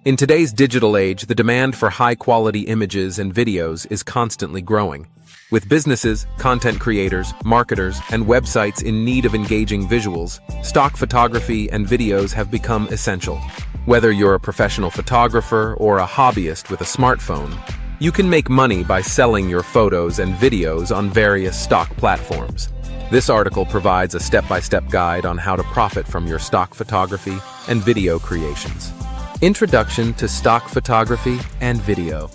In today's digital age, the demand for high-quality images and videos is constantly growing, with businesses, content creators, marketers, and websites in need of engaging visuals. Stock photography and videos have become essential. Whether you're a professional photographer or a hobbyist with a smartphone, you can make money by selling your photos and videos on various stock platforms. This article provides a step-by-step guide on how to profit from your stock photography and video creations. Introduction to stock photography and video.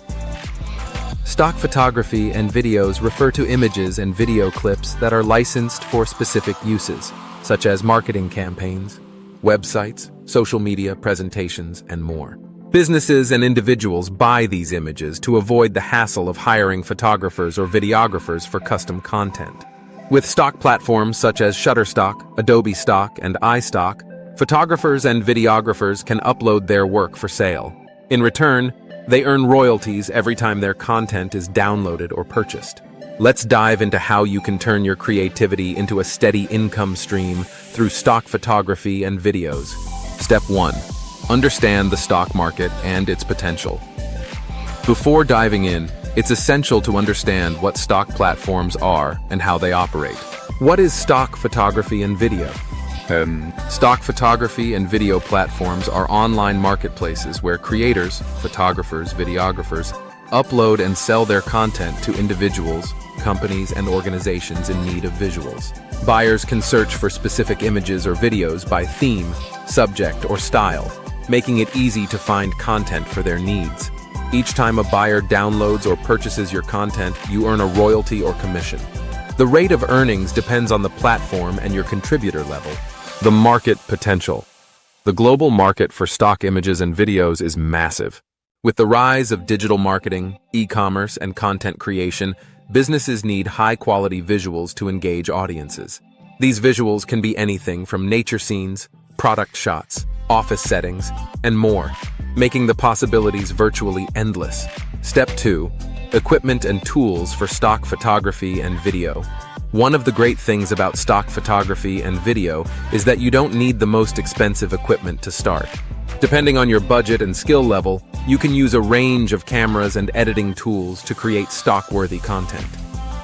Stock photography and videos refer to images and video clips that are licensed for specific uses, such as marketing campaigns, websites, social media presentations, and more. Businesses and individuals buy these images to avoid the hassle of hiring photographers or videographers for custom content. With stock platforms such as Shutterstock, Adobe Stock, and iStock, photographers and videographers can upload their work for sale. In return, they earn royalties every time their content is downloaded or purchased. Let's dive into how you can turn your creativity into a steady income stream through stock photography and videos. Step 1. Understand the stock market and its potential. Before diving in, it's essential to understand what stock platforms are and how they operate. What is stock photography and video? Stock photography and video platforms are online marketplaces where creators, photographers, videographers, upload and sell their content to individuals, companies, and organizations in need of visuals. Buyers can search for specific images or videos by theme, subject, or style, making it easy to find content for their needs. Each time a buyer downloads or purchases your content, you earn a royalty or commission. The rate of earnings depends on the platform and your contributor level. The market potential. The global market for stock images and videos is massive. With the rise of digital marketing, e-commerce, and content creation, businesses need high-quality visuals to engage audiences. These visuals can be anything from nature scenes, product shots, office settings, and more, making the possibilities virtually endless. Step 2. Equipment and tools for stock photography and video. One of the great things about stock photography and video is that you don't need the most expensive equipment to start. Depending on your budget and skill level, you can use a range of cameras and editing tools to create stock-worthy content.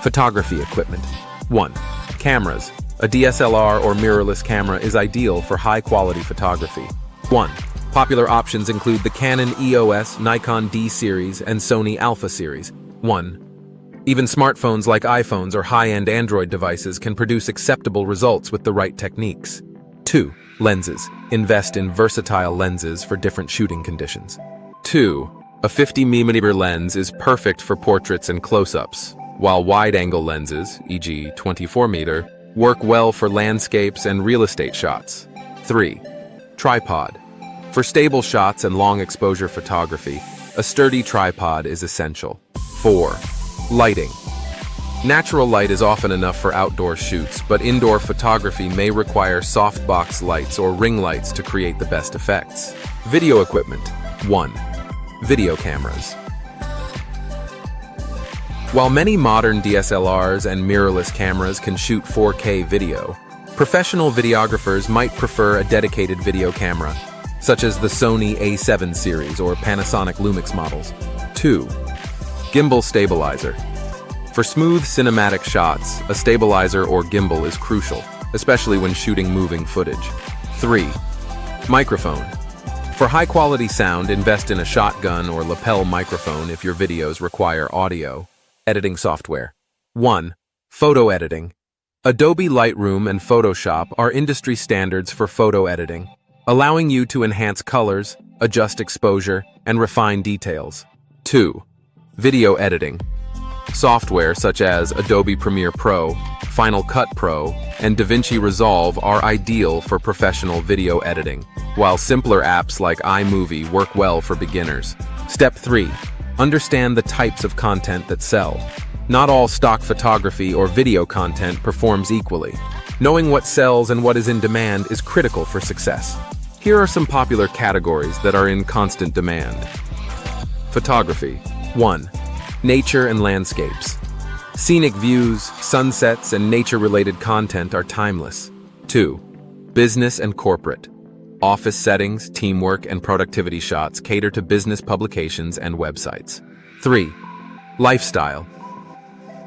Photography equipment. 1. Cameras. A DSLR or mirrorless camera is ideal for high-quality photography. 1. Popular options include the Canon EOS, Nikon D series, and Sony Alpha series. 1. Even smartphones like iPhones or high-end Android devices can produce acceptable results with the right techniques. 2. Lenses. Invest in versatile lenses for different shooting conditions. 2. A 50mm lens is perfect for portraits and close-ups, while wide-angle lenses, e.g. 24mm, work well for landscapes and real estate shots. 3. Tripod. For stable shots and long-exposure photography, a sturdy tripod is essential. 4. Lighting. Natural light is often enough for outdoor shoots, but indoor photography may require softbox lights or ring lights to create the best effects. Video equipment. 1. Video cameras. While many modern DSLRs and mirrorless cameras can shoot 4K video, professional videographers might prefer a dedicated video camera, such as the Sony A7 series or Panasonic Lumix models. 2. Gimbal stabilizer. For smooth cinematic shots, a stabilizer or gimbal is crucial, especially when shooting moving footage. 3. Microphone. For high-quality sound, invest in a shotgun or lapel microphone if your videos require audio. Editing software. 1. Photo editing. Adobe Lightroom and Photoshop are industry standards for photo editing, allowing you to enhance colors, adjust exposure, and refine details. 2. Video editing. Software such as Adobe Premiere Pro, Final Cut Pro, and DaVinci Resolve are ideal for professional video editing, while simpler apps like iMovie work well for beginners. Step 3. Understand the types of content that sell. Not all stock photography or video content performs equally. Knowing what sells and what is in demand is critical for success. Here are some popular categories that are in constant demand. Photography. 1. Nature and landscapes. Scenic views, sunsets, and nature-related content are timeless. 2. Business and corporate. Office settings, teamwork, and productivity shots cater to business publications and websites. 3. Lifestyle.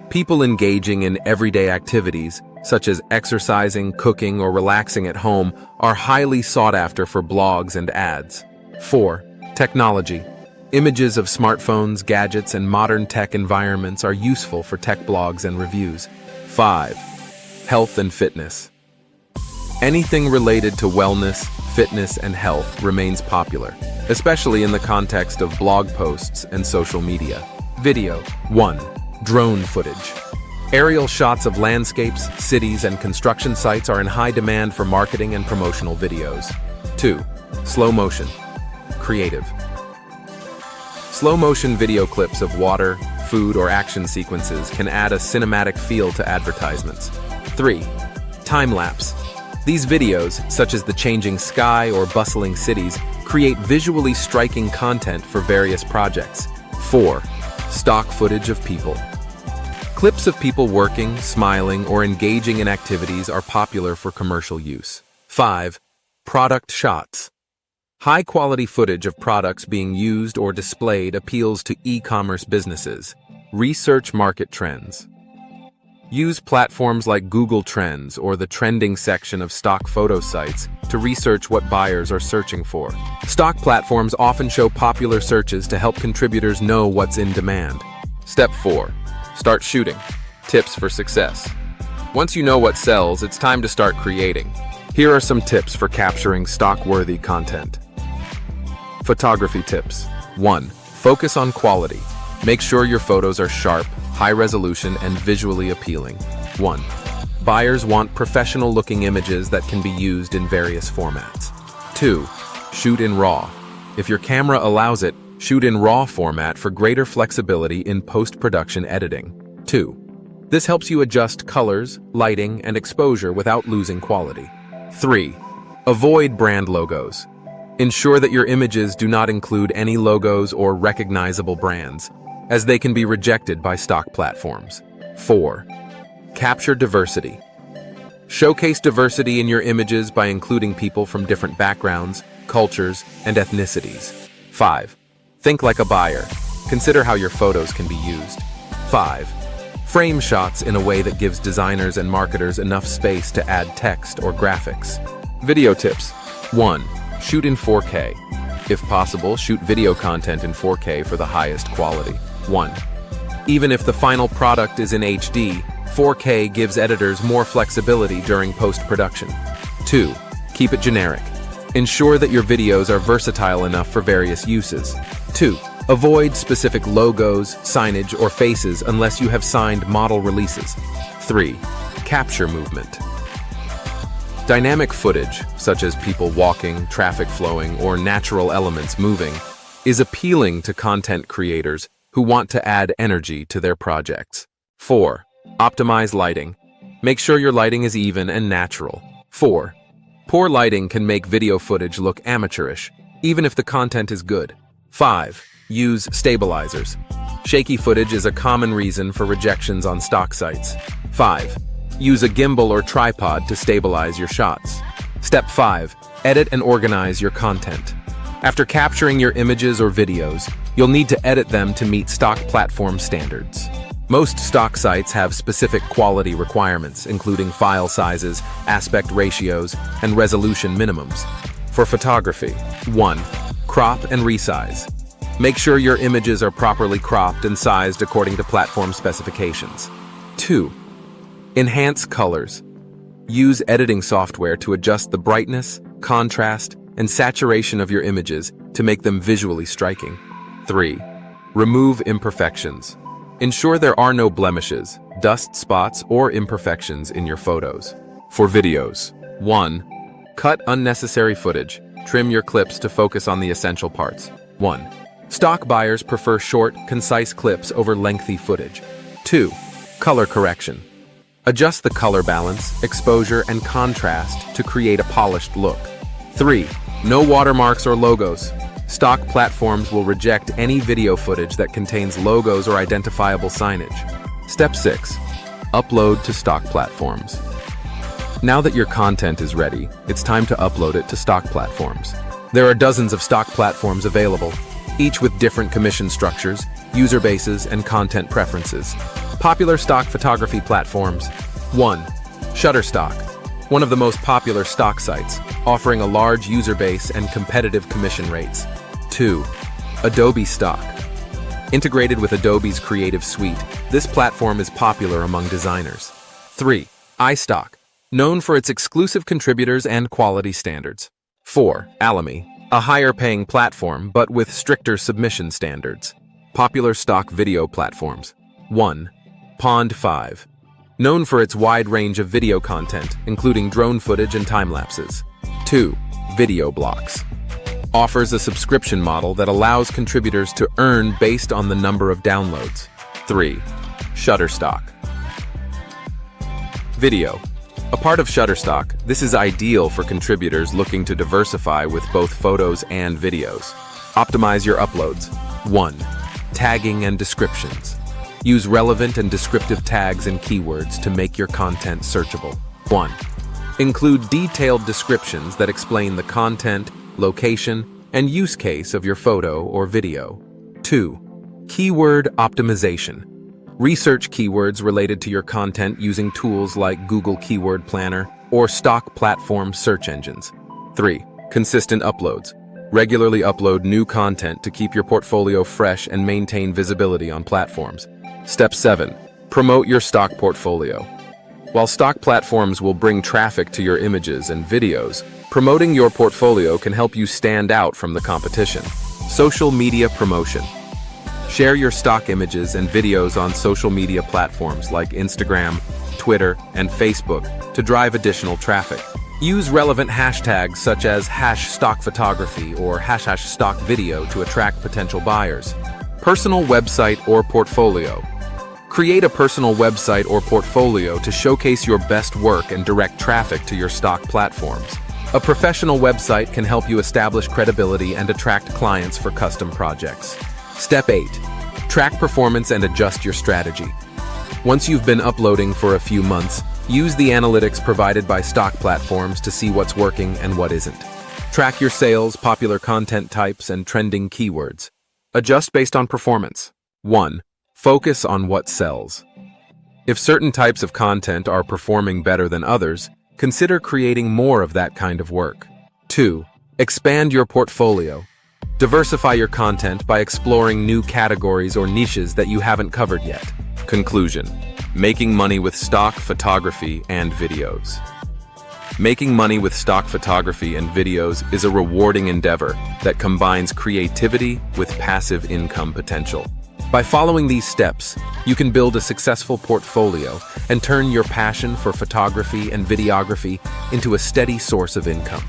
People engaging in everyday activities, such as exercising, cooking, or relaxing at home, are highly sought after for blogs and ads. 4. Technology. Images of smartphones, gadgets, and modern tech environments are useful for tech blogs and reviews. 5. Health and fitness. Anything related to wellness, fitness, and health remains popular, especially in the context of blog posts and social media. Video. 1. Drone footage. Aerial shots of landscapes, cities, and construction sites are in high demand for marketing and promotional videos. 2. Slow motion. Creative. Slow-motion video clips of water, food, or action sequences can add a cinematic feel to advertisements. 3. Time-lapse. These videos, such as the changing sky or bustling cities, create visually striking content for various projects. 4. Stock footage of people. Clips of people working, smiling, or engaging in activities are popular for commercial use. 5. Product shots. High-quality footage of products being used or displayed appeals to e-commerce businesses. Research market trends. Use platforms like Google Trends or the trending section of stock photo sites to research what buyers are searching for. Stock platforms often show popular searches to help contributors know what's in demand. Step 4. Start shooting. Tips for success. Once you know what sells, it's time to start creating. Here are some tips for capturing stock-worthy content. Photography tips. 1. Focus on quality. Make sure your photos are sharp, high resolution, and visually appealing. 1. Buyers want professional-looking images that can be used in various formats. 2. Shoot in RAW. If your camera allows it, shoot in RAW format for greater flexibility in post-production editing. 2. This helps you adjust colors, lighting, and exposure without losing quality. 3. Avoid brand logos. Ensure that your images do not include any logos or recognizable brands, as they can be rejected by stock platforms. 4. Capture diversity. Showcase diversity in your images by including people from different backgrounds, cultures, and ethnicities. 5. Think like a buyer. Consider how your photos can be used. 5. Frame shots in a way that gives designers and marketers enough space to add text or graphics. Video tips. 1. Shoot in 4K. If possible, shoot video content in 4K for the highest quality. 1. Even if the final product is in HD, 4K gives editors more flexibility during post-production. 2. Keep it generic. Ensure that your videos are versatile enough for various uses. 2. Avoid specific logos, signage, or faces unless you have signed model releases. 3. Capture movement. Dynamic footage, such as people walking, traffic flowing, or natural elements moving, is appealing to content creators who want to add energy to their projects. 4. Optimize lighting. Make sure your lighting is even and natural. 4. Poor lighting can make video footage look amateurish, even if the content is good. 5. Use stabilizers. Shaky footage is a common reason for rejections on stock sites. 5. Use a gimbal or tripod to stabilize your shots. Step 5. Edit and organize your content. After capturing your images or videos, you'll need to edit them to meet stock platform standards. Most stock sites have specific quality requirements, including file sizes, aspect ratios, and resolution minimums. For photography, 1. Crop and resize. Make sure your images are properly cropped and sized according to platform specifications. 2. Enhance colors. Use editing software to adjust the brightness, contrast, and saturation of your images to make them visually striking. 3. Remove imperfections. Ensure there are no blemishes, dust spots, or imperfections in your photos. For videos, 1. Cut unnecessary footage. Trim your clips to focus on the essential parts. 1. Stock buyers prefer short, concise clips over lengthy footage. 2. Color correction. Adjust the color balance, exposure, and contrast to create a polished look. 3. No watermarks or logos. Stock platforms will reject any video footage that contains logos or identifiable signage. Step 6. Upload to stock platforms. Now that your content is ready, it's time to upload it to stock platforms. There are dozens of stock platforms available, each with different commission structures, user bases, and content preferences. Popular stock photography platforms. 1. Shutterstock, one of the most popular stock sites, offering a large user base and competitive commission rates. 2. Adobe Stock. Integrated with Adobe's Creative Suite, this platform is popular among designers. 3. iStock, known for its exclusive contributors and quality standards. 4. Alamy, a higher-paying platform but with stricter submission standards. Popular stock video platforms. 1. Pond5, known for its wide range of video content, including drone footage and time-lapses. 2. VideoBlocks, offers a subscription model that allows contributors to earn based on the number of downloads. 3. Shutterstock. Video. A part of Shutterstock, this is ideal for contributors looking to diversify with both photos and videos. Optimize your uploads. 1. Tagging and descriptions. Use relevant and descriptive tags and keywords to make your content searchable. 1. Include detailed descriptions that explain the content, location, and use case of your photo or video. 2. Keyword optimization. Research keywords related to your content using tools like Google Keyword Planner or stock platform search engines. 3. Consistent uploads. Regularly upload new content to keep your portfolio fresh and maintain visibility on platforms. Step 7. Promote your stock portfolio. While stock platforms will bring traffic to your images and videos, promoting your portfolio can help you stand out from the competition. Social media promotion. Share your stock images and videos on social media platforms like Instagram, Twitter, and Facebook to drive additional traffic. Use relevant hashtags such as #stockphotography or #stockvideo to attract potential buyers. Personal website or portfolio. Create a personal website or portfolio to showcase your best work and direct traffic to your stock platforms. A professional website can help you establish credibility and attract clients for custom projects. Step 8. Track performance and adjust your strategy. Once you've been uploading for a few months, use the analytics provided by stock platforms to see what's working and what isn't. Track your sales, popular content types, and trending keywords. Adjust based on performance. 1. Focus on what sells. If certain types of content are performing better than others, consider creating more of that kind of work. 2. Expand your portfolio. Diversify your content by exploring new categories or niches that you haven't covered yet. Conclusion. Making money with stock photography and videos. Making money with stock photography and videos is a rewarding endeavor that combines creativity with passive income potential. By following these steps, you can build a successful portfolio and turn your passion for photography and videography into a steady source of income.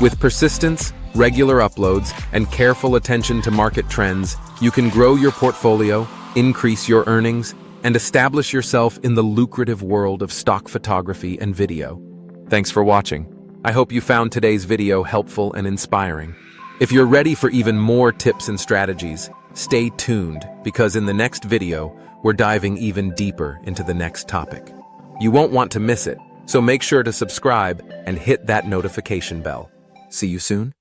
With persistence, regular uploads, and careful attention to market trends, you can grow your portfolio, increase your earnings, and establish yourself in the lucrative world of stock photography and video. Thanks for watching. I hope you found today's video helpful and inspiring. If you're ready for even more tips and strategies, stay tuned because in the next video, we're diving even deeper into the next topic. You won't want to miss it, so make sure to subscribe and hit that notification bell. See you soon.